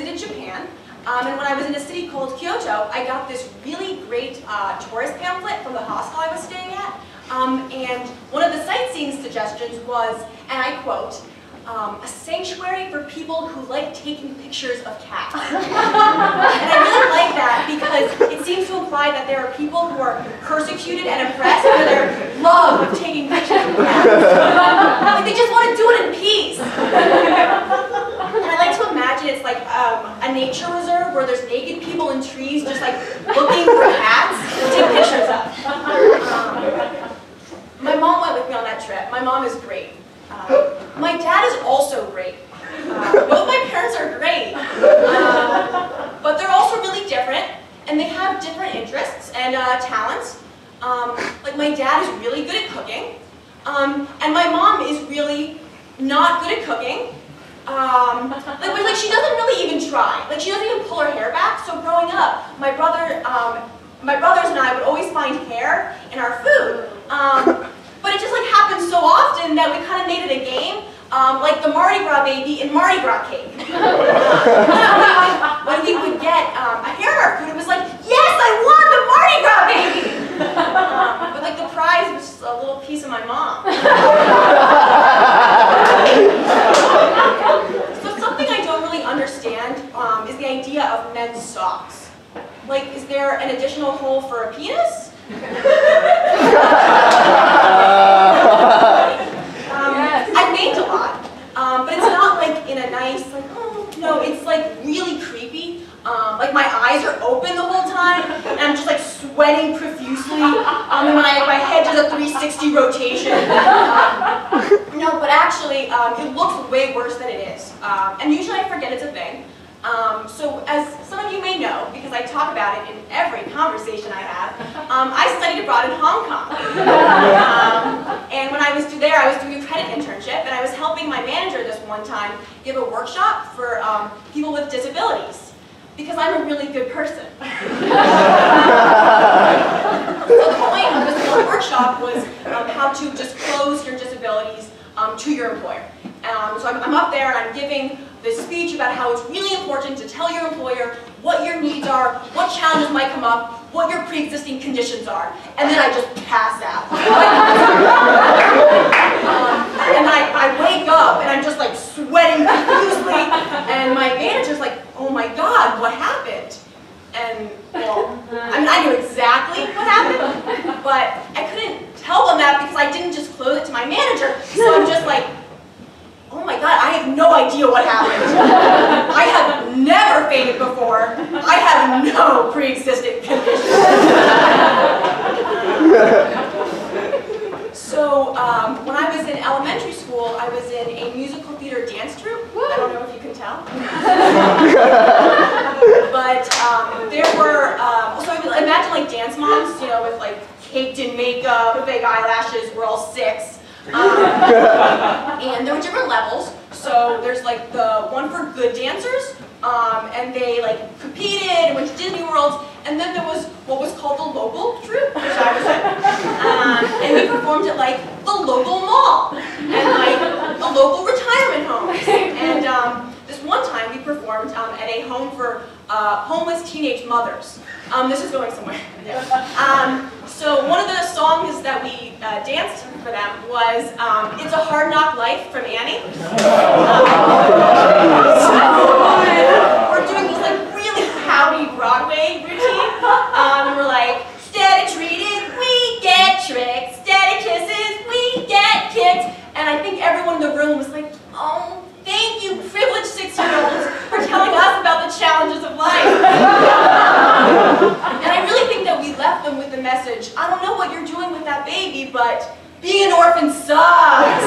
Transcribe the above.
visited Japan, and when I was in a city called Kyoto, I got this really great tourist pamphlet from the hostel I was staying at, and one of the sightseeing suggestions was, and I quote, a sanctuary for people who like taking pictures of cats. And I really like that because it seems to imply that there are people who are persecuted and oppressed for their love of taking pictures of cats. Like they just want to do it in peace. And I like to imagine it's like a nature reserve where there's naked people in trees just like looking for cats to take pictures of. My mom went with me on that trip. My mom is great. My dad is also great. Both my parents are great, but they're also really different, and they have different interests and talents. Like my dad is really good at cooking, and my mom is really not good at cooking. Like she doesn't really even try. Like she doesn't even pull her hair back. So growing up, my brothers and I would always find hair in our food. But it just like happened so often that we kind of made it a game, like the Mardi Gras baby in Mardi Gras cake. When we would get a hair in our food, it was like, yes, I won the Mardi Gras baby! But like the prize was just a little piece of my mom. So something I don't really understand is the idea of men's socks. Like, is there an additional hole for a penis? I've baked a lot, but it's not like in a nice, like, oh, no, it's like really creepy. Like my eyes are open the whole time, and I'm just like sweating profusely, and my head does a 360 rotation. No, but actually, it looks way worse than it is, and usually I forget it's a thing. So as some of you may know, because I talk about it in every conversation I have, I studied abroad in Hong Kong. And when I was there, I was doing a credit internship, and I was helping my manager this one time give a workshop for people with disabilities, because I'm a really good person. So the point of this one workshop was how to disclose your disabilities to your employer. So I'm up there and I'm giving this speech about how it's really important to tell your employer what your needs are, what challenges might come up, what your pre-existing conditions are, and then I just pass out. And I wake up and I'm just like sweating profusely, and my manager's like, oh my God, what happened? And well, I mean, I knew exactly what happened, but I couldn't tell them that because I didn't disclose it to my manager, so I'm just like, oh my God, I have no idea what happened. I have never fainted before. I have no pre-existing conditions. So when I was in elementary school, I was in a musical theater dance troupe. I don't know if you can tell. But there were, so imagine like dance moms, you know, with like caked in makeup, big eyelashes, we're all 6. And there were different levels. So there's like the one for good dancers, and they like competed and went to Disney World. And then there was what was called the local troupe, which I was in. And we performed at like the local mall and like the local retirement homes. And this one time we performed at a home for homeless teenage mothers. This is going somewhere. So one of the songs that we danced for them was It's a Hard Knock Life from Annie. So we're doing this like really pouty Broadway routine. We're like, steady treated, we get tricked. Steady kisses, we get kicked. And I think everyone in the room was like, oh, thank you, privileged 6-year-olds, for telling us about the challenges of life. And I really think that we left them with the message, I don't know what you're doing with that baby, but being an orphan sucks.